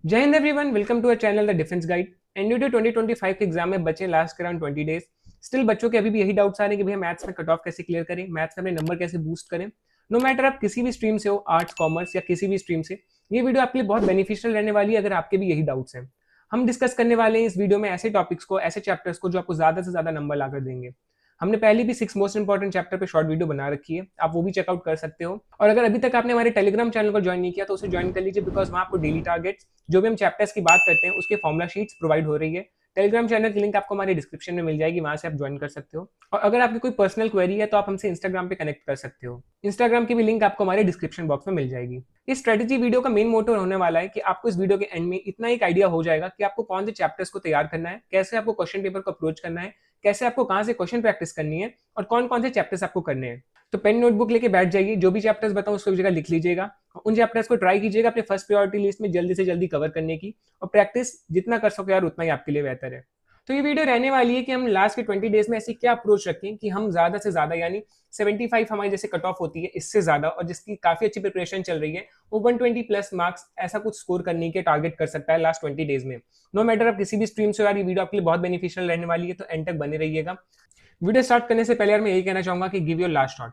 जय हिंद everyone, welcome to our channel the defence guide. NDT 2025 के एग्जाम में बचे लास्ट अराउंड 20 डेज। स्टिल बच्चों के अभी भी यही डाउट्स आ रहे हैं कि भैया मैथ्स में कट ऑफ कैसे क्लियर करें, मैथ्स में अपने नंबर कैसे बूस्ट करें। नो मैटर आप किसी भी स्ट्रीम से हो, आर्ट्स कॉमर्स या किसी भी स्ट्रीम से, ये वीडियो आपके लिए बहुत बेनिफिशियल रहने वाली है अगर आपके भी यही डाउट्स हैं। हम डिस्कस करने वाले हैं इस वीडियो में ऐसे टॉपिक्स को, ऐसे चैप्टर्स को जो आपको ज्यादा से ज्यादा नंबर लाकर देंगे। हमने पहले भी 6 मोस्ट इंपॉर्टेंट चैप्टर पे शॉर्ट वीडियो बना रखी है, आप वो भी चेकआउट कर सकते हो। और अगर अभी तक आपने हमारे टेलीग्राम चैनल को ज्वाइन नहीं किया तो उसे ज्वाइन कर लीजिए, बिकॉज वहाँ आपको डेली टारगेट्स, जो भी हम चैप्टर्स की बात करते हैं उसके फॉर्मुला शीट्स प्रोवाइड हो रही है। टेलीग्राम चैनल की लिंक आपको हमारे डिस्क्रिप्शन में मिल जाएगी, वहां से आप ज्वाइन कर सकते हो। और अगर आपकी कोई पर्सनल क्वेरी है तो आप हमसे इंस्टाग्राम पे कनेक्ट कर सकते हो। इंस्टाग्राम की भी लिंक आपको हमारे डिस्क्रिप्शन बॉक्स में मिल जाएगी। इस स्ट्रेटेजी वीडियो का मेन मोटो होने वाला है कि आपको इस वीडियो के एंड में इतना एक आइडिया हो जाएगा कि आपको कौन से चैप्टर्स को तैयार करना है, कैसे आपको क्वेश्चन पेपर को अप्रोच करना है, कैसे आपको कहां से क्वेश्चन प्रैक्टिस करनी है और कौन कौन से चैप्टर्स आपको करने हैं। तो पेन नोटबुक लेके बैठ जाइए, जो भी चैप्टर्स बताऊं उसको जगह लिख लीजिएगा। उन चैप्टर्स को ट्राई कीजिएगा अपने फर्स्ट प्रायोरिटी लिस्ट में जल्दी से जल्दी कवर करने की, और प्रैक्टिस जितना कर सको यार उतना ही आपके लिए बेहतर है। तो ये वीडियो रहने वाली है कि हम लास्ट के 20 डेज में ऐसी क्या अप्रोच रखें कि हम ज्यादा से ज्यादा, यानी 75 हमारी जैसे कट ऑफ होती है इससे ज्यादा, और जिसकी काफी अच्छी प्रिपरेशन चल रही है वो 120 प्लस मार्क्स ऐसा कुछ स्कोर करने के टारगेट कर सकता है लास्ट 20 डेज में। नो मैटर आप किसी भी स्ट्रीम से, यार ये वीडियो आपके लिए बहुत बेनिफिशियल रहने वाली है, तो एंड तक बने रहिएगा। वीडियो स्टार्ट करने से पहले यार मैं यही कहना चाहूंगा कि गिव योर लास्ट शॉट।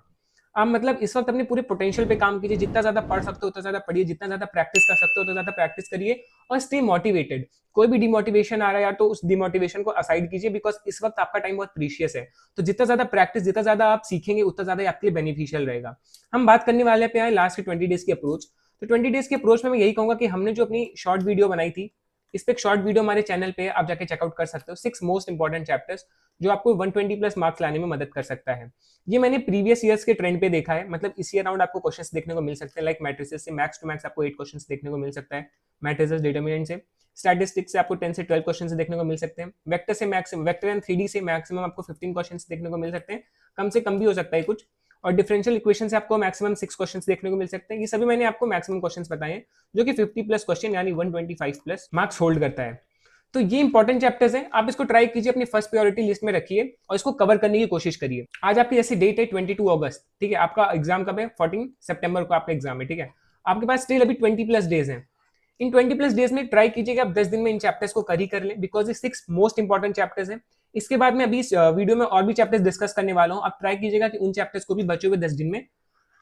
आप मतलब इस वक्त अपने पूरे पोटेंशियल पे काम कीजिए, जितना ज्यादा पढ़ सकते हो उतना ज्यादा पढ़िए, जितना ज्यादा प्रैक्टिस कर सकते हो उतना ज्यादा प्रैक्टिस करिए, और स्टे मोटिवेटेड। कोई भी डिमोटिवेशन आ रहा है यार तो उस डिमोटिवेशन को असाइड कीजिए, बिकॉज इस वक्त आपका टाइम बहुत प्रीशियस है। तो जितना ज्यादा प्रैक्टिस, जितना ज्यादा आप सीखेंगे उतना ज्यादा आपके लिए बेनिफिशियल रहेगा। हम बात करने वाले पे आए लास्ट के 20 डेज की अप्रोच। तो 20 डेज की अप्रोच में मैं यही कहूंगा कि हमने जो अपनी शॉर्ट वीडियो बनाई थी, इस पे एक शॉर्ट वीडियो हमारे चैनल पे आप जाके चेकआउट कर सकते हो, 6 मोस्ट इंपॉर्टेंट चैप्टर्स जो आपको 120 प्लस मार्क्स लाने में मदद कर सकता है। ये मैंने प्रीवियस ईयर्स के ट्रेंड पे देखा है, मतलब इसी अराउंड आपको क्वेश्चंस देखने को मिल सकते हैं। लाइक मैट्रिसेस से मैक्स टू मैक्स आपको 8 क्वेश्चंस देखने को मिल सकता है, मैट्रिसेस डिटरमिनेंट से। स्टैटिस्टिक्स से आपको 10 से 12 क्वेश्चंस देखने को मिल सकते हैं। वेक्टर से मैक्सिमम, वेक्टर एंड 3D से मैक्सिमम आपको 15 क्वेश्चंस देखने को मिल सकते हैं, कम से कम भी हो सकता है कुछ। और डिफरेंशियल इक्वेशन से आपको मैक्सिमम 6 क्वेश्चंस देखने को मिल सकते हैं। ये सभी मैंने आपको मैक्सिमम क्वेश्चंस बताए हैं, जो कि 50 प्लस क्वेश्चन यानी 125 प्लस मार्क्स होल्ड करता है। तो ये इंपॉर्टेंट चैप्टर्स हैं, आप इसको ट्राई कीजिए, अपनी फर्स्ट प्रायोरिटी लिस्ट में रखिए और इसको कवर करने की कोशिश करिए। आज आपकी जैसी डेट है 22 अगस्त, ठीक है। आपका एग्जाम कब है? 14 सितंबर को आपका एग्जाम है, ठीक है। आपके पास स्टिल अभी 20 प्लस डेज हैं। इन 20 प्लस डेज में ट्राई कीजिए कि आप 10 दिन में इन चैप्टर्स को कर लें, बिकॉज ये 6 मोस्ट इंपॉर्टेंट चैप्टर्स हैं। इसके बाद में अभी इस वीडियो में और भी चैप्टर्स डिस्कस करने वाला हूं। आप ट्राई कीजिएगा कि उन चैप्टर्स को भी बचे हुए 10 दिन में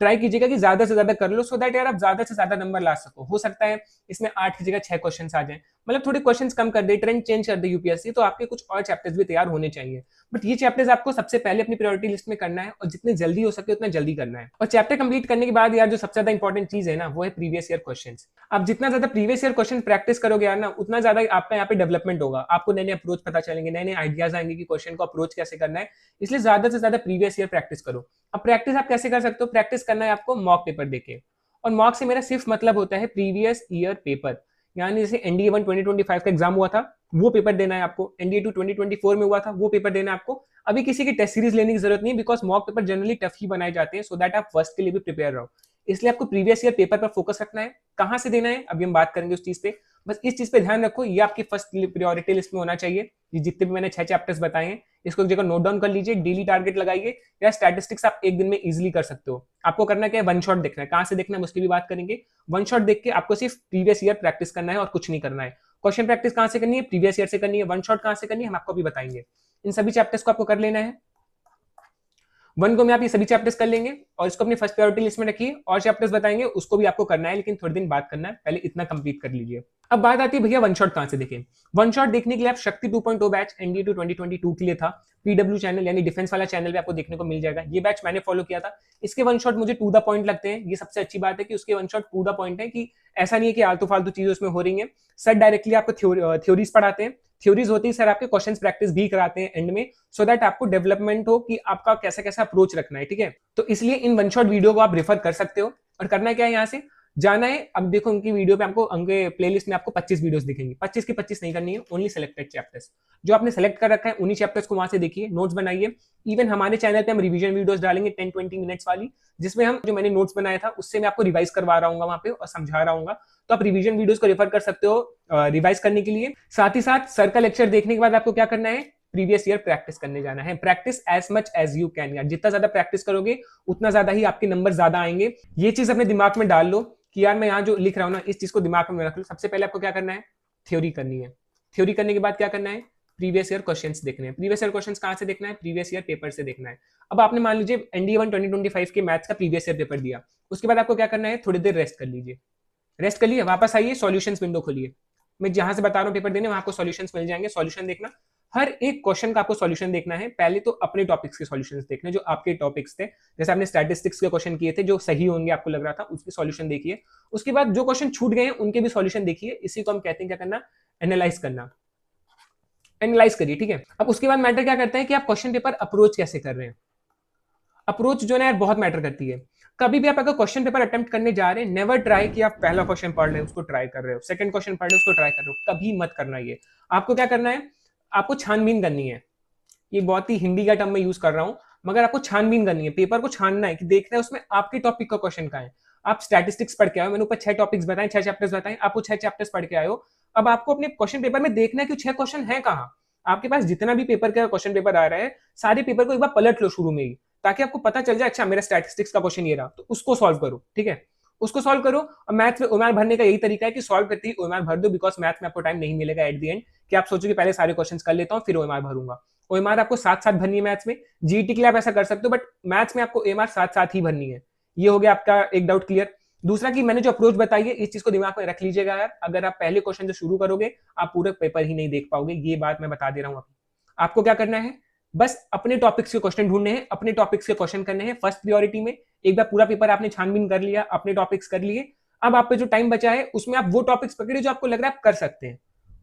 ट्राई कीजिएगा कि ज्यादा से ज्यादा कर लो, सो दैट यार आप ज्यादा से ज्यादा नंबर ला सको। हो सकता है इसमें 8 की जगह 6 क्वेश्चन आ जाए, मतलब थोड़े क्वेश्चंस कम कर दे, ट्रेंड चेंज कर दे यूपीएससी, तो आपके कुछ और चैप्टर्स भी तैयार होने चाहिए। बट ये चैप्टर्स आपको सबसे पहले अपनी प्रायोरिटी लिस्ट में करना है, और जितने जल्दी हो सके उतना जल्दी करना है। और चैप्टर कंप्लीट करने के बाद यार जो सबसे ज्यादा इंपॉर्टेंट चीज है ना, वो है प्रीवियस ईयर क्वेश्चन। आप जितना ज्यादा प्रीवियस ईयर क्वेश्चन प्रैक्टिस करोगे यार ना, उतना ज्यादा आपका यहाँ पे डेवलपमेंट होगा। आपको नए नए अप्रोच पता चलेंगे, नए नए आइडियाज आएंगे कि क्वेश्चन को अप्रोच कैसे करना है। इसलिए ज्यादा से ज्यादा प्रीवियस ईयर प्रैक्टिस करो। अब प्रैक्टिस आप कैसे कर सकते हो? प्रैक्टिस करना है आपको मॉक पेपर देके, और मॉक से मेरा सिर्फ मतलब होता है प्रीवियस ईयर पेपर। यानी जैसे एनडीए 1 2025 का एग्जाम हुआ था, वो पेपर देना है आपको। एनडीए 2 2024 में हुआ था, वो पेपर देना है आपको। अभी किसी की टेस्ट सीरीज लेने की जरूरत नहीं, because mock paper generally tough ही बनाए जाते हैं, सो दैट आप फर्स्ट के लिए भी प्रिपेयर रहो। इसलिए आपको प्रीवियस ईयर पेपर पर फोकस रखना है। कहां से देना है अभी हम बात करेंगे उस चीज पे। बस इस चीज पे ध्यान रखो, ये आपकी फर्स्ट प्रायोरिटी लिस्ट में होना चाहिए। ये जितने भी मैंने 6 चैप्टर्स बताए हैं, इसको एक जगह नोट डाउन कर लीजिए, डेली टारगेट लगाइए, या स्टैटिस्टिक्स आप एक दिन में इजीली कर सकते हो। आपको करना क्या है? वन शॉट देखना है। कहां से देखना है उसकी भी बात करेंगे। वन शॉट देख के आपको सिर्फ प्रीवियस ईयर प्रैक्टिस करना है और कुछ नहीं करना है। क्वेश्चन प्रैक्टिस कहां से करनी है? प्रीवियस ईयर से करनी है। वन शॉट कहां से करनी है हम आपको भी बताएंगे। इन सभी चैप्टर्स को आपको कर लेना है। वन गो में आप ये सभी चैप्टर्स कर लेंगे और इसको अपनी फर्स्ट प्रायोरिटी लिस्ट में रखिए। और चैप्टर्स बताएंगे उसको भी आपको करना है, लेकिन थोड़े दिन बात करना है, पहले इतना कंप्लीट कर लीजिए। अब बात आती है भैया वन शॉट कहां से देखें। वन शॉट देखने के लिए आप शक्ति 2.0 बैच एनडीए 2022 के लिए था, पीडब्ल्यू चैनल यानी डिफेंस वाला चैनल पे आपको देखने को मिल जाएगा। ये बैच मैंने फॉलो किया था। इसके वन शॉट मुझे टू द पॉइंट लगते हैं। ये सबसे अच्छी बात है कि उसके one shot to the point है, कि ऐसा नहीं है कि आलतू फालतू चीजें उसमें हो रही हैं। सर डायरेक्टली आपको थ्योरीज पढ़ाते हैं। थ्योरीज होती है सर, आपके क्वेश्चन प्रैक्टिस भी कराते हैं एंड में, सो दैट आपको डेवलपमेंट हो कि आपका कैसा कैसा अप्रोच रखना है, ठीक है। तो इसलिए इन वन शॉट वीडियो को आप रेफर कर सकते हो। और करना क्या है, यहाँ से जाना है। अब देखो उनकी वीडियो पे आपको, उनके प्लेलिस्ट में आपको 25 वीडियोस दिखेंगी। 25 की 25 नहीं करनी है, ओनली सिलेक्टेड चैप्टर्स जो आपने सेलेक्ट कर रखा है उन्हीं चैप्टर्स को वहां से देखिए, नोट्स बनाइए। इवन हमारे चैनल पे हम रिवीजन वीडियोस डालेंगे 10-20 मिनट्स वाली, जिसमें हम जो मैंने नोट्स बनाया था उससे मैं आपको रिवाइज करवा रहा हूँ वहां पे और समझा रहा हूँ। तो आप रिवीजन वीडियोस को रेफर कर सकते हो रिवाइज करने के लिए। साथ ही साथ सर का लेक्चर देखने के बाद आपको क्या करना है? प्रीवियस ईयर प्रैक्टिस करने जाना है। Practise as much as you can यार, जितना ज्यादा प्रैक्टिस करोगे उतना ज्यादा ही आपके नंबर ज्यादा आएंगे। ये चीज अपने दिमाग में डाल लो कि यार मैं यहाँ जो लिख रहा हूँ ना, इस चीज को दिमाग में रख लो। सबसे पहले आपको क्या करना है, थ्योरी करनी है। थ्योरी करने के बाद क्या करना है, प्रीवियस ईयर क्वेश्चंस देखने हैं। प्रीवियस ईयर क्वेश्चंस कहाँ से देखना है, प्रीवियस ईयर पेपर से देखना है। अब आपने मान लीजिए NDA 1 2025 के मैथ्स का प्रीवियस ईयर पेपर दिया, उसके बाद आपको क्या करना है, थोड़ी देर रेस्ट कर लीजिए। रेस्ट कर लिए, वापस आइए, सॉल्यूशंस विंडो खोलिए। मैं जहां से बता रहा हूँ पेपर देने, वहां आपको सॉल्यूशंस मिल जाएंगे। सॉल्यूशन देखना, हर एक क्वेश्चन का आपको सॉल्यूशन देखना है। पहले तो अपने टॉपिक्स के सॉल्यूशंस देखने, जो आपके टॉपिक्स थे। जैसे आपने स्टैटिस्टिक्स के क्वेश्चन किए थे जो सही होंगे आपको लग रहा था, उसके सॉल्यूशन देखिए। उसके बाद जो क्वेश्चन छूट गए हैं उनके भी सॉल्यूशन देखिए। इसी को हम कहते हैं क्या करना, एनालाइज करना। एनालाइज करिए, ठीक है। अब उसके बाद मैटर क्या करता है कि आप क्वेश्चन पेपर अप्रोच कैसे कर रहे हैं। अप्रोच जो है यार बहुत मैटर करती है। कभी भी आप अगर क्वेश्चन पेपर अटेम्प्ट करने जा रहे हैं, नेवर ट्राई कि आप पहला क्वेश्चन पढ़ रहे हो उसको ट्राई कर रहे हो, सेकंड क्वेश्चन पढ़ रहे हो उसको ट्राई कर रहे हो, कभी मत करना ये। आपको क्या करना है, आपको छानबीन करनी है। ये बहुत ही हिंदी का टर्म में यूज कर रहा हूं, मगर आपको छानबीन करनी है। पेपर को छानना है कि देखना है उसमें आपके टॉपिक का क्वेश्चन कहाँ है। आप स्टैटिस्टिक्स पढ़ के आए हो, मैंने ऊपर 6 टॉपिक्स बताए, 6 चैप्टर्स बताए, आप वो 6 चैप्टर्स पढ़ के आए हो। अब आपको अपने क्वेश्चन पेपर में देखना है कि 6 क्वेश्चन है कहाँ। आपके पास जितना भी पेपर का क्वेश्चन पेपर आ रहा है, सारे पेपर को एक बार पलट लो शुरू में ही, ताकि आपको पता चल जाए अच्छा मेरा स्टैटिस्टिक्स का क्वेश्चन ये रहा, तो उसको सॉल्व करो, ठीक है। उसको सॉल्व करो। और मैथ में ओएमआर भरने का यही तरीका है कि सॉल्व करते ही ओएमआर भर दो, बिकॉज मैथ में आपको टाइम नहीं मिलेगा एट द एंड कि आप सोचो कि पहले सारे क्वेश्चंस कर लेता हूं फिर ओएमआर भरूंगा। ओएमआर आपको साथ साथ भरनी है मैथ्स में। जीटी के लिए आप ऐसा कर सकते हो, बट मैथ्स में आपको ओएमआर साथ साथ ही भरनी है। ये हो गया आपका एक डाउट क्लियर। दूसरा कि मैंने जो अप्रोच बताई है, इस चीज को दिमाग में रख लीजिएगा यार। अगर आप पहले क्वेश्चन जो शुरू करोगे, आप पूरा पेपर ही नहीं देख पाओगे, ये बात मैं बता दे रहा हूं। आपको क्या करना है, बस अपने टॉपिक्स के क्वेश्चन ढूंढने हैं, अपने टॉपिक्स के क्वेश्चन करने हैं फर्स्ट प्रायोरिटी में। एक बार पूरा पेपर आपने छानबीन कर लिया, अपने टॉपिक्स कर लिए। अब आप पे जो टाइम बचा है उसमें आप वो टॉपिक्स पकड़िए जो आपको लग रहा है आप कर सकते हैं।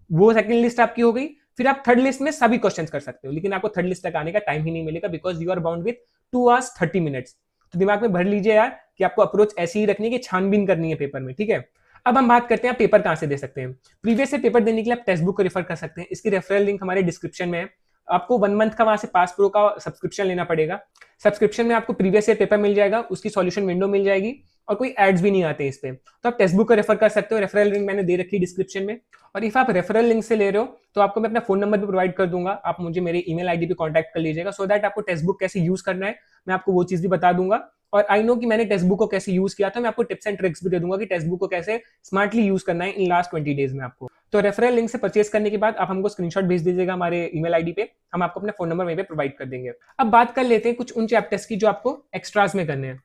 वो सेकंड लिस्ट आपकी हो गई। फिर आप थर्ड लिस्ट में सभी क्वेश्चंस कर सकते हो, लेकिन आपको थर्ड लिस्ट तक आने का टाइम ही नहीं मिलेगा, because you are bound with 2 hours 30 minutes। तो दिमाग में भर लीजिए यार कि आपको अप्रोच ऐसी ही रखनी है कि छानबीन करनी है पेपर में, ठीक है। अब हम बात करते हैं आप पेपर कहां से दे सकते हैं। प्रीवियस से पेपर देने के लिए आप टेक्स्ट बुक को रेफर कर सकते हैं। इसकी रेफरल लिंक हमारे डिस्क्रिप्शन में है। आपको 1 मंथ का वहां से पास प्रो का सब्सक्रिप्शन लेना पड़ेगा। सब्सक्रिप्शन में आपको प्रीवियस ईयर पेपर मिल जाएगा, उसकी सॉल्यूशन विंडो मिल जाएगी, और कोई एड्स भी नहीं आते इस पे। तो आप टेक्स्ट बुक को रेफर कर सकते हो। रेफरल लिंक मैंने दे रखी है डिस्क्रिप्शन में। और इफ आप रेफरल लिंक से ले रहे हो तो आपको मैं अपना फोन नंबर भी प्रोवाइड कर दूंगा, आप मुझे मेरे ईमेल आईडी पे कांटेक्ट कर लीजिएगा, सो दैट आपको टेक्स्ट बुक कैसे यूज करना है मैं आपको वो चीज भी बता दूंगा। और आई नो कि मैंने टेक्स्ट बुक को कैसे यूज किया था, मैं आपको टिप्स एंड ट्रिक्स भी दे दूंगा कि टेक्स्ट बुक को कैसे स्मार्टली यूज करना है इन लास्ट 20 डेज में आपको। तो रेफरल लिंक से परचेज करने के बाद आप हमको स्क्रीनशॉट भेज दीजिएगा हमारे ईमेल आईडी पे, हम आपको अपना फोन नंबर वहीं पे प्रोवाइड कर देंगे। अब बात कर लेते हैं कुछ उन चैप्टर्स की जो आपको एक्स्ट्रास में करने हैं,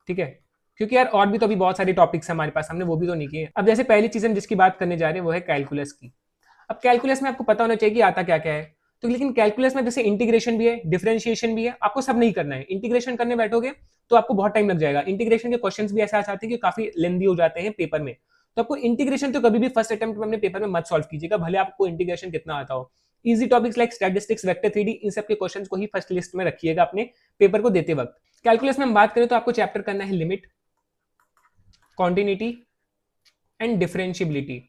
ठीक है। क्योंकि यार और भी तो अभी बहुत सारे टॉपिक्स हमारे पास, हमने वो भी तो नहीं किए। अब जैसे पहली चीज हम जिसकी बात करने जा रहे हैं वो है कैलकुलस की। अब कैलकुलस में आपको पता होना चाहिए कि आता क्या क्या है। तो लेकिन कैलकुलस में जैसे इंटीग्रेशन भी है, डिफरेंशिएशन भी है, आपको सब नहीं करना है। इंटीग्रेशन करने बैठोगे तो आपको बहुत टाइम लग जाएगा। इंटीग्रेशन के क्वेश्चंस भी ऐसे आ जाते हैं कि काफी लेंदी हो जाते हैं पेपर में। तो आपको इंटीग्रेशन तो कभी भी फर्स्ट अटेम्प्ट में अपने पेपर में मत सॉल्व कीजिएगा, भले आपको इंटीग्रेशन कितना आता हो। Easy topics like statistics, vector 3D, इन सब के क्वेश्चंस को ही फर्स्ट लिस्ट में रखिएगा अपने पेपर को देते वक्त। कैलकुलस में हम बात करें तो आपको चैप्टर करना है limit, continuity and differentiability.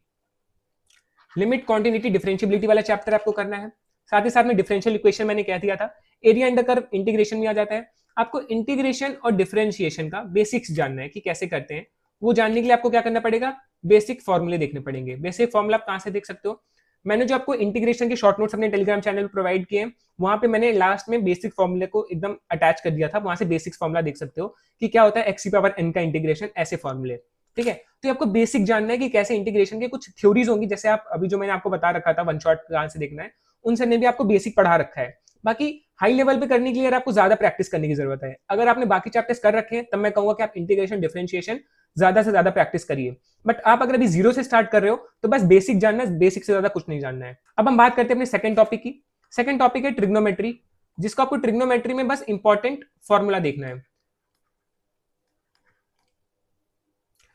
Limit, continuity, differentiability वाला चैप्टर आपको करना है। साथ ही साथ में डिफरेंशियल इक्वेशन मैंने कह दिया था, एरिया अंडर कर्व इंटीग्रेशन में आ जाता है। आपको इंटीग्रेशन और डिफरेंशिएशन का बेसिक्स जानना है कि कैसे करते हैं। वो जानने के लिए आपको क्या करना पड़ेगा, बेसिक फॉर्मूले देखने पड़ेंगे। बेसिक फॉर्मूला आप कहां से देख सकते हो, मैंने जो आपको इंटीग्रेशन के शॉर्ट नोट्स अपने टेलीग्राम चैनल पर प्रोवाइड किए, वहां पे मैंने लास्ट में बेसिक फॉर्मूले को एकदम अटैच कर दिया था। वहां से बेसिक फॉर्मूला देख सकते हो कि क्या होता है एक्स की पावर n का इंटीग्रेशन, ऐसे फॉर्मूले, ठीक है। तो आपको बेसिक जानना है कि कैसे इंटीग्रेशन के कुछ थ्योरीज होंगी, जैसे आप अभी जो मैंने आपको बता रखा था वन शॉट कहां से देखना है, उन सबने भी आपको बेसिक पढ़ा रखा है। बाकी हाई लेवल पे करने के लिए आपको ज्यादा प्रैक्टिस करने की जरूरत है। अगर आपने बाकी चैप्टर्स कर रखे हैं तब मैं कहूंगा कि आप इंटीग्रेशन, डिफरेंशिएशन ज्यादा से ज्यादा प्रैक्टिस करिए। बट आप अगर अभी जीरो से स्टार्ट कर रहे हो तो बस बेसिक जानना है, बेसिक से ज्यादा कुछ नहीं जानना है। अब हम बात करते हैं अपने सेकंड टॉपिक की। सेकंड टॉपिक है ट्रिग्नोमेट्री, जिसको आपको ट्रिग्नोमेट्री में बस इंपॉर्टेंट फॉर्मूला देखना है,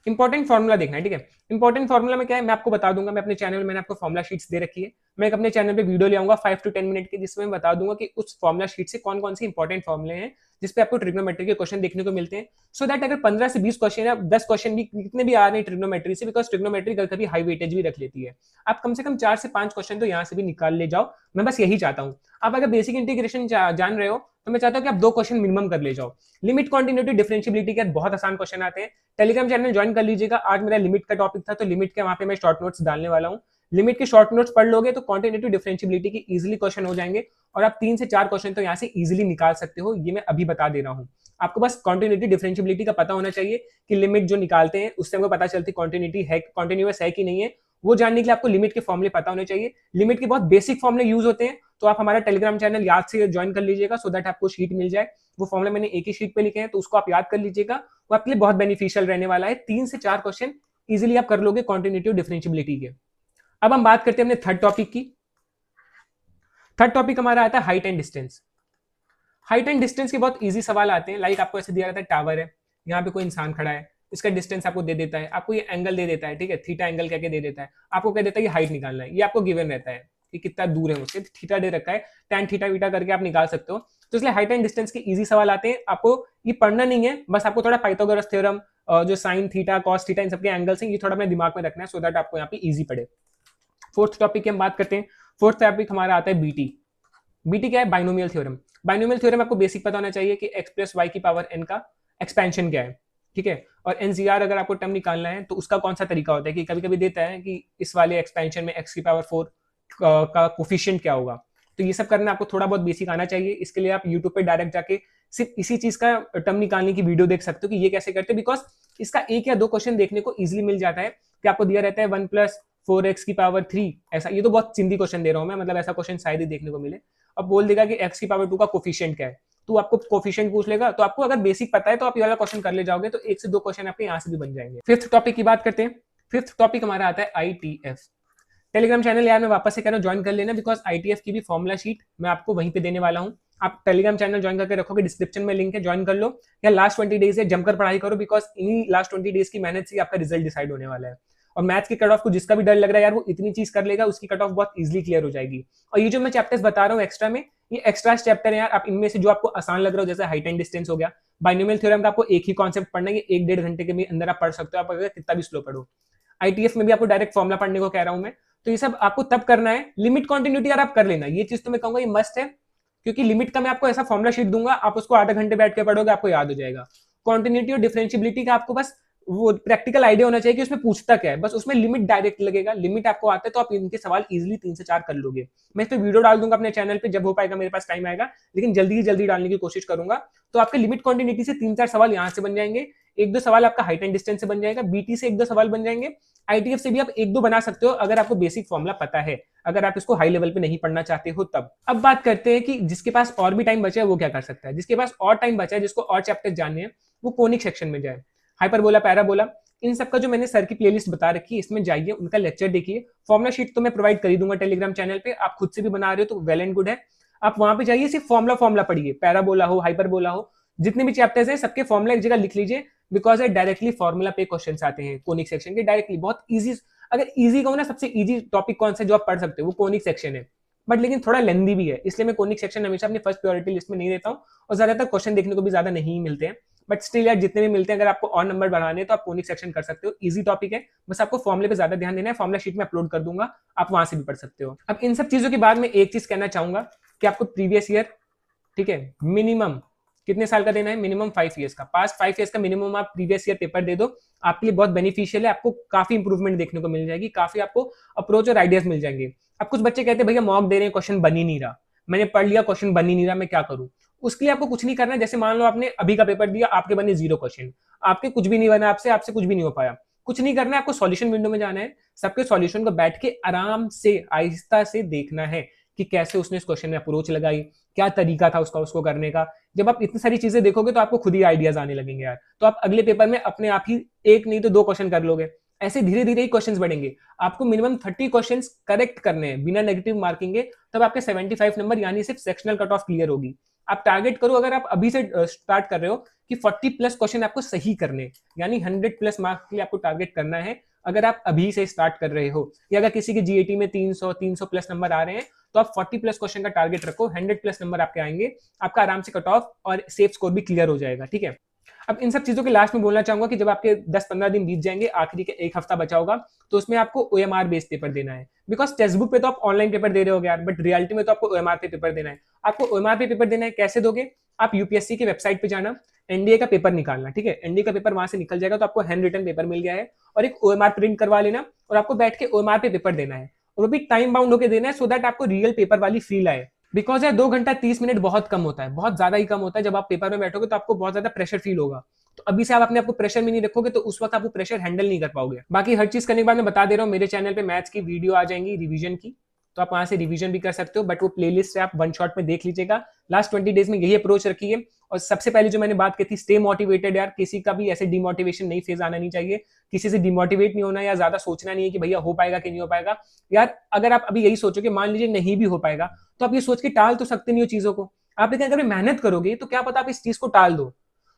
इंपॉर्टेंट फॉर्मूला देखना है, ठीक है। इंपॉर्टेंट फॉर्मूला में क्या है मैं आपको बता दूंगा। मैं अपने चैनल में मैंने आपको फॉर्मूला शीट्स दे रखी है। मैं एक अपने चैनल पे वीडियो ले आऊंगा 5 to 10 मिनट की, जिसमें मैं बता दूंगा कि उस फॉर्मूला शीट से कौन कौन से इंपॉर्टेंट फॉर्मूले हैं जिसपे आपको ट्रिग्नोमेट्री के क्वेश्चन देखने को मिलते हैं। सो दैट अगर 15 से 20 क्वेश्चन या 10 क्वेश्चन भी कितने भी आ रहे हैं ट्रिग्नोमेट्री से, बिकॉज ट्रिग्नोमेट्री कभी कभी हाई वेटेज भी रख लेती है, आप कम से कम 4 से 5 क्वेश्चन तो यहाँ से भी निकाल ले जाओ। मैं बस यही चाहता हूँ। आप अगर बेसिक इंटीग्रेशन जान रहे हो तो मैं चाहता हूँ कि आप 2 क्वेश्चन मिनिमम कर ले जाओ। लिमिट, कॉन्टिन्यूटी, डिफरेंशियबिलिटी के बहुत आसान क्वेश्चन आते हैं। टेलीग्राम चैनल ज्वाइन कर लीजिएगा। आज मेरा लिमिट का टॉपिक था तो लिमिट के वहां पे मैं शॉर्ट नोट्स डालने वाला हूँ। लिमिट के शॉर्ट नोट्स पढ़ लोगे तो कॉन्टिन्यूटी, डिफरेंशियबिलिटी की इजीली क्वेश्चन हो जाएंगे, और आप 3 से 4 क्वेश्चन तो यहाँ से इजीली निकाल सकते हो, ये मैं अभी बता दे रहा हूँ। आपको बस कॉन्टिन्यूटी डिफरेंशियबिलिटी का पता होना चाहिए कि लिमिट जो निकालते हैं उससे हमको पता चलती कॉन्टिन्यूटी है, कॉन्टिन्यूअस है कि नहीं है। वो जानने के लिए आपको लिमिट के फॉर्मूले पता होने चाहिए। लिमिट के बहुत बेसिक फॉर्मूले यूज होते हैं, तो आप हमारा टेलीग्राम चैनल याद से ज्वाइन कर लीजिएगा सो दैट आपको शीट मिल जाए। वो फॉर्मूले मैंने एक ही शीट पे लिखे हैं, तो उसको आप याद कर लीजिएगा। वो आपके लिए बहुत बेनिफिशियल रहने वाला है। 3 से 4 क्वेश्चन इजीली आप कर लोगे कॉन्टिन्यूटी और डिफरेंशियबिलिटी के। अब हम बात करते हैं अपने थर्ड टॉपिक की। थर्ड टॉपिक हमारा आता है height and distance. Height and distance के बहुत इजी सवाल आते हैं। लाइक आपको ऐसे दिया रहता है टावर है, यहाँ पे कोई इंसान खड़ा है, इसका डिस्टेंस आपको दे देता है, आपको ये एंगल दे देता है, ठीक है, थीटा एंगल कह के दे देता है, आपको कह देता है ये हाइट निकालना है, ये आपको गिवन रहता है कि कितना दूर है मुझसे, थीटा दे रखा है, tan थीटा वीटा करके आप निकाल सकते हो। तो इसलिए हाइट एंड डिस्टेंस के इजी सवाल आते हैं। आपको ये पढ़ना नहीं है, बस आपको थोड़ा पाइथागोरस थ्योरम, जो sine theta cos theta in सबके एंगल्स हैं, ये थोड़ा अपने दिमाग में रखना है सो दैट आपको यहाँ पे इजी पड़े। फोर्थ टॉपिक की हम बात करते हैं। फोर्थ टॉपिक हमारा आता है बीटी। बीटी क्या है? Binomial theorem. बाइनोमियल थ्योरम आपको बेसिक पता होना चाहिए कि x प्लस वाई की पावर n का एक्सपेंशन क्या है, ठीक है। और एनसीआर अगर आपको टर्म निकालना है तो उसका कौन सा तरीका होता है कि कभी कभी देता है कि इस वाले एक्सपेंशन में x की पावर 4 का कोफिशिएंट क्या होगा। तो ये सब करना आपको थोड़ा बहुत बेसिक आना चाहिए। इसके लिए आप यूट्यूब पे डायरेक्ट जाके सिर्फ इसी चीज का टर्म निकालने की वीडियो देख सकते हो कि ये कैसे करते हैं, बिकॉज इसका एक या दो क्वेश्चन देखने को इजिली मिल जाता है कि आपको दिया रहता है 1 प्लस 4x की पावर 3, ऐसा। ये तो बहुत चिंदी क्वेश्चन दे रहा हूं मैं, मतलब ऐसा क्वेश्चन शायद ही देखने को मिले। अब बोल देगा कि x की पावर 2 का कोफिशिएंट क्या है, तो आपको कोफिशिएंट पूछ लेगा। तो आपको अगर बेसिक पता है तो आप ये वाला क्वेश्चन कर ले जाओगे, तो एक से दो क्वेश्चन आपके यहाँ से भी बन जाएंगे। फिफ्थ टॉपिक की बात करते हैं। फिफ्थ टॉपिक हमारा आता है ITF। टेलीग्राम चैनल यार मैं वापस से कह रहा हूँ ज्वाइन कर लेना, बिकॉज ITF की भी फॉर्मुला शीट मैं आपको वहीं पे देने वाला हूँ। आप टेलीग्राम चैनल ज्वाइन करके रखोगे, डिस्क्रिप्शन में लिंक है, ज्वाइन कर लो। या लास्ट 20 डेज है, जमकर पढ़ाई करो, बिकॉज इन्हीं लास्ट 20 डेज की मेहनत से आपका रिजल्ट डिसाइड होने वाला है। और मैथ्स की कट ऑफ को जिसका भी डर लग रहा है यार वो इतनी चीज कर लेगा, उसकी कट ऑफ बहुत इजीली क्लियर हो जाएगी। और ये जो मैं चैप्टर्स बता रहा हूँ एक्स्ट्रा में, ये एक्स्ट्रा चैप्टर है यार। आप इनमें से जो आपको आसान लग रहा हो, जैसे हाइट एंड डिस्टेंस हो गया, बाइनोमियल थ्योरम का आपको एक ही कॉन्सेप्ट पढ़ना है, 1-1.5 घंटे के अंदर आप पढ़ सकते हो, आप अगर कितना भी स्लो पढ़ो। ITF में भी आपको डायरेक्ट फॉर्मुला पढ़ने को कह रहा हूं मैं, तो ये सब आपको तब करना है। लिमिट कॉन्टिन्यूटी यार आप कर लेना, ये चीज तो मैं कहूंगा ये मस्ट है, क्योंकि लिमिट का मैं आपको ऐसा फॉर्मुला शीट दूंगा, आप उसको आधा घंटे बैठ के पढ़ोगे, आपको याद हो जाएगा। कॉन्टिन्यूटी और डिफरेंशियबिलिटी का आपको बस वो प्रैक्टिकल आइडिया होना चाहिए कि उसमें पूछता क्या है, बस उसमें लिमिट डायरेक्ट लगेगा। लिमिट आपको आता है तो आप इनके सवाल इजीली 3 से 4 कर लोगे। मैं इस पे वीडियो डाल दूंगा अपने चैनल पे, जब हो पाएगा, मेरे पास टाइम आएगा, लेकिन जल्दी ही जल्दी डालने की कोशिश करूंगा। तो आपके लिमिट क्वांटिटी से 3-4 सवाल यहाँ से बन जाएंगे, 1-2 सवाल आपका हाइट एंड डिस्टेंस से बन जाएगा, बीटी से 1-2 सवाल बन जाएंगे, ITF से भी आप 1-2 बना सकते हो अगर आपको बेसिक फॉर्मुला पता है, अगर आप इसको हाई लेवल पे नहीं पढ़ना चाहते हो तब। अब बात करते हैं कि जिसके पास और भी टाइम बचा है वो क्या कर सकता है। जिसके पास और टाइम बचा है, जिसको और चैप्टर जानने हैं, वो कोनिक सेक्शन में जाए। हाइपरबोला, पैराबोला, इन सबका जो मैंने सर की प्लेलिस्ट बता रखी है, इसमें जाइए, उनका लेक्चर देखिए। फॉर्मुला शीट तो मैं प्रोवाइड कर ही दूंगा टेलीग्राम चैनल पे, आप खुद से भी बना रहे हो तो वेल एंड गुड है। आप वहां पे जाइए, सिर्फ फॉर्मुला पढ़िए, पैराबोला हो, हाइपरबोला हो, जितने भी चैप्टर्स हैं सबके फॉर्मुला एक जगह लिख लीजिए, बिकॉज डायरेक्टली फॉर्मुला पे क्वेश्चन आते हैं कोनिक सेक्शन के, डायरेक्टली बहुत ईजी। अगर ईजी कहूँ ना, सबसे ईजी टॉपिक कौन सा जो आप पढ़ सकते हो वो कोनिक सेक्शन है, बट लेकिन थोड़ा लेंदी भी है, इसलिए मैं कोनिक सेक्शन हमेशा अपनी फर्स्ट प्रायोरिटी लिस्ट में नहीं देता हूँ, और ज्यादातर क्वेश्चन देखने को भी ज्यादा नहीं मिलते हैं। बट स्टिल यार जितने भी मिलते हैं, अगर आपको और नंबर बढ़ाने हैं तो आप कोनिक सेक्शन कर सकते हो, इजी टॉपिक है, बस आपको फॉर्मुले पे ज्यादा ध्यान देना है। फॉर्मुला शीट में अपलोड कर दूंगा, आप वहां से भी पढ़ सकते हो। अब इन सब चीजों के बाद में एक चीज कहना चाहूंगा कि आपको प्रीवियस ईयर, ठीक है, मिनिमम कितने साल का देना है, मिनिमम 5 ईयर्स का, पास्ट 5 ईयर्स का मिनिमम आप प्रीवियस ईयर पेपर दे दो, आपके लिए बहुत बेनिफिशियल है। आपको काफी इंप्रूवमेंट देखने को मिल जाएगी, काफी आपको अप्रोच और आइडियाज मिल जाएंगे। अब कुछ बच्चे कहते हैं भैया मॉक दे रहे हैं, क्वेश्चन बन ही नहीं रहा, मैंने पढ़ लिया, क्वेश्चन बन ही नहीं रहा, मैं क्या करूं। उसके लिए आपको कुछ नहीं करना है। जैसे मान लो आपने अभी का पेपर दिया, आपके बने 0 क्वेश्चन, आपके कुछ भी नहीं बना, आपसे कुछ भी नहीं हो पाया, कुछ नहीं करना है, आपको सॉल्यूशन विंडो में जाना है, सबके सॉल्यूशन को बैठ के आराम से आहिस्ता से देखना है कि कैसे उसने इस क्वेश्चन में अप्रोच लगाई, क्या तरीका था उसको करने का। जब आप इतनी सारी चीजें देखोगे तो आपको खुद ही आइडियाज आने लगेंगे यार, तो आप अगले पेपर में अपने आप ही एक नहीं तो 2 क्वेश्चन कर लोगे। ऐसे धीरे धीरे ही क्वेश्चंस बढ़ेंगे। आपको मिनिमम 30 क्वेश्चंस करेक्ट करने हैं बिना नेगेटिव मार्किंग के, तब आपके 75 नंबर यानी सिर्फ सेक्शनल कट ऑफ क्लियर होगी। आप टारगेट करो, अगर आप अभी से स्टार्ट कर रहे हो कि 40 प्लस क्वेश्चन आपको सही करने, यानी 100 प्लस मार्क्स के लिए आपको टारगेट करना है। अगर आप अभी से स्टार्ट कर रहे हो, या अगर किसी के जीएटी में 300 प्लस नंबर आ रहे हैं, तो आप 40 प्लस क्वेश्चन का टारगेट रखो, 100 प्लस नंबर आपके आएंगे, आपका आराम से कट ऑफ और सेफ स्कोर भी क्लियर हो जाएगा, ठीक है। अब इन सब चीजों के लास्ट में बोलना चाहूंगा कि जब आपके 10-15 दिन बीत जाएंगे, आखिरी के 1 हफ्ता बचा होगा, तो उसमें आपको OMR बेस्ड पेपर देना है। बिकॉज टेक्स्ट बुक पे तो आप ऑनलाइन पेपर दे रहे हो यार, बट रियलिटी में तो आपको OMR पे पेपर देना है। आपको OMR पे पेपर देना है, कैसे दोगे? आप यूपीएससी की वेबसाइट पे जाना, एनडीए का पेपर निकालना, ठीक है, एनडीए का पेपर वहां से निकल जाएगा, तो आपको हैंड रिटन पेपर मिल गया है, और एक OMR प्रिंट करवा लेना, और आपको बैठ के OMR पे पेपर देना है, और वो भी टाइम बाउंड होकर देना है, सो दैट आपको रियल पेपर वाली फील आए। बिकॉज यार 2 घंटा 30 मिनट बहुत कम होता है, बहुत ज्यादा ही कम होता है। जब आप पेपर में बैठोगे तो आपको बहुत ज्यादा प्रेशर फील होगा। तो अभी से आप अपने आपको प्रेशर में नहीं रखोगे तो उस वक्त आप वो प्रेशर हैंडल नहीं कर पाओगे। बाकी हर चीज करने के बाद मैं बता दे रहा हूँ, मेरे चैनल पे मैथ्स की वीडियो आ जाएंगी रिवीजन की, तो आप वहां से रिवीजन भी कर सकते हो, बट वो प्लेलिस्ट से आप वन शॉट में देख लीजिएगा। लास्ट 20 डेज में यही अप्रोच रखी है। और सबसे पहले जो मैंने बात की थी, स्टे मोटिवेटेड यार, किसी का भी ऐसे डिमोटिवेशन नहीं फेज आना नहीं चाहिए। किसी से डिमोटिवेट नहीं होना या ज्यादा सोचना नहीं है कि भैया हो पाएगा कि नहीं हो पाएगा। यार अगर आप अभी यही सोचो कि मान लीजिए नहीं भी हो पाएगा, तो आप ये सोच के टाल तो सकते नहीं हो चीजों को। आप लेकिन अगर मेहनत करोगे तो क्या पता आप इस चीज को टाल दो।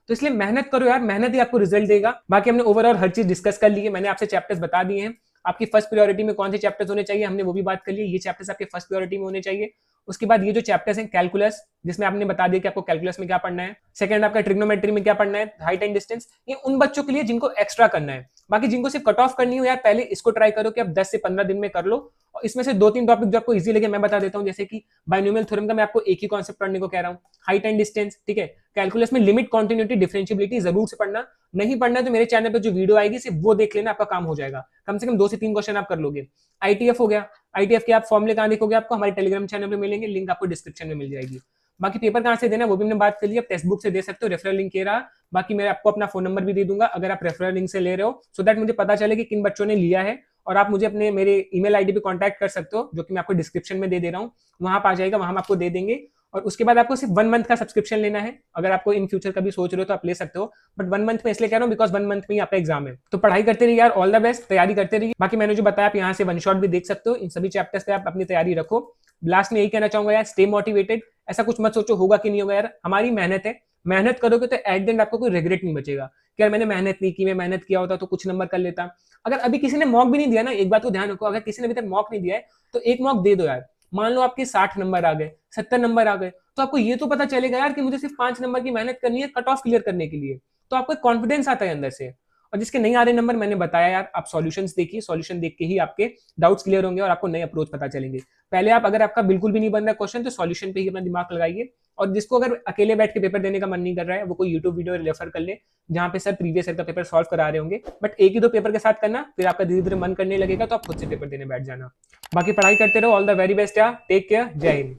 तो इसलिए मेहनत करो यार, मेहनत ही आपको रिजल्ट देगा। बाकी हमने ओवरऑल हर चीज डिस्कस कर ली है, मैंने आपसे चैप्टर्स बता दिए हैं। आपकी फर्स्ट प्रायोरिटी में कौन से चैप्टर्स होने चाहिए हमने वो भी बात कर ली, ये चैप्टर्स आपके फर्स्ट प्रायोरिटी में होने चाहिए। उसके बाद ये जो चैप्टर्स हैं कैलकुलस, जिसमें आपने बता दिया कि आपको कैलकुलस में क्या पढ़ना है। सेकंड आपका ट्रिग्नोमेट्री में क्या पढ़ना है, हाइट एंड डिस्टेंस, ये उन बच्चों के लिए जिनको एक्स्ट्रा करना है। बाकी जिनको सिर्फ कट ऑफ करनी हो यार, पहले इसको ट्राई करो कि आप 10 से 15 दिन में कर लो। और इसमें से 2-3 टॉपिक जो आपको इजी लगे मैं बता देता हूँ, जैसे कि बाइनोमियल थ्योरम का मैं आपको एक ही कॉन्सेप्ट पढ़ने को कह रहा हूँ, हाइट एंड डिस्टेंस, ठीक है। कैलकुलस में लिमिट, कॉन्टिन्यूटी, डिफरेंशियबिलिटी जरूर से पढ़ना। नहीं पढ़ना तो मेरे चैनल पे जो वीडियो आएगी सिर्फ वो देख लेना, आपका काम हो जाएगा। कम से कम 2 से 3 क्वेश्चन आप कर लोगे। आईटीएफ हो गया, आईटीएफ के आप फॉर्मूले कहां देखोगे, आपको हमारे टेलीग्राम चैनल पे मिलेंगे, लिंक आपको डिस्क्रिप्शन में मिल जाएगी। बाकी पेपर कहां से देना वो भी हमने बात कर ली, आप टेक्स्ट बुक से दे सकते हो, रेफरल लिंक ये रहा। बाकी मैं आपको अपना फोन नंबर भी दे दूंगा अगर आप रेफरल लिंक से ले रहे हो, सो दैट मुझे पता चले कि किन बच्चों ने लिया है। और आप मुझे अपने मेरे ईमेल आईडी पे कांटेक्ट कर सकते हो, जो कि मैं आपको डिस्क्रिप्शन में दे रहा हूँ, वहां पर आ जाएगा, वहां हम आपको दे देंगे। और उसके बाद आपको सिर्फ 1 मंथ का सब्सक्रिप्शन लेना है। अगर आपको इन फ्यूचर कभी सोच रहे हो तो आप ले सकते हो, बट 1 मंथ में इसलिए कह रहा हूँ बिकॉज 1 मंथ में ही आपका एग्जाम है। तो पढ़ाई करते रहिए यार, ऑल द बेस्ट, तैयारी करते रहिए। बाकी मैंने जो बताया आप यहाँ से वन शॉट भी देख सकते हो, इन सभी चैप्टर्स पे आप अपनी तैयारी रखो। लास्ट में यही कहना चाहूंगा यार, स्टे मोटिवेटेड। ऐसा कुछ मत सोचो होगा कि नहीं होगा, यार हमारी मेहनत है, मेहनत करोगे तो एट द एंड आपको कोई रिग्रेट नहीं बचेगा कि यार मैंने मेहनत नहीं की, मैं मेहनत किया होता तो कुछ नंबर कर लेता। अगर अभी किसी ने मॉक भी नहीं दिया ना, एक बात को ध्यान रखो, अगर किसी ने अभी तक मॉक नहीं दिया है तो एक मॉक दे दो यार। मान लो आपके 60 नंबर आ गए, 70 नंबर आ गए, तो आपको ये तो पता चलेगा यार कि मुझे सिर्फ 5 नंबर की मेहनत करनी है कट ऑफ क्लियर करने के लिए। तो आपको कॉन्फिडेंस आता है अंदर से। और जिसके नहीं आ रहे नंबर, मैंने बताया यार, आप सॉल्यूशंस देखिए, सॉल्यूशन देख के ही आपके डाउट्स क्लियर होंगे और आपको नए अप्रोच पता चलेंगे। पहले आप, अगर आपका बिल्कुल भी नहीं बन रहा क्वेश्चन, तो सॉल्यूशन पे ही अपना दिमाग लगाइए। और जिसको अगर अकेले बैठ के पेपर देने का मन नहीं कर रहा है, वो कोई यूट्यूब वीडियो रेफर कर ले, जहां पे सर प्रीवियस ईयर का पेपर सॉल्व करा रहे होंगे। बट एक ही 2 पेपर के साथ करना, फिर आपका धीरे धीरे मन करने लगेगा तो आप खुद से पेपर देने बैठ जाना। बाकी पढ़ाई करते रहो, ऑल द वेरी बेस्ट यार, टेक केयर, जय हिंद।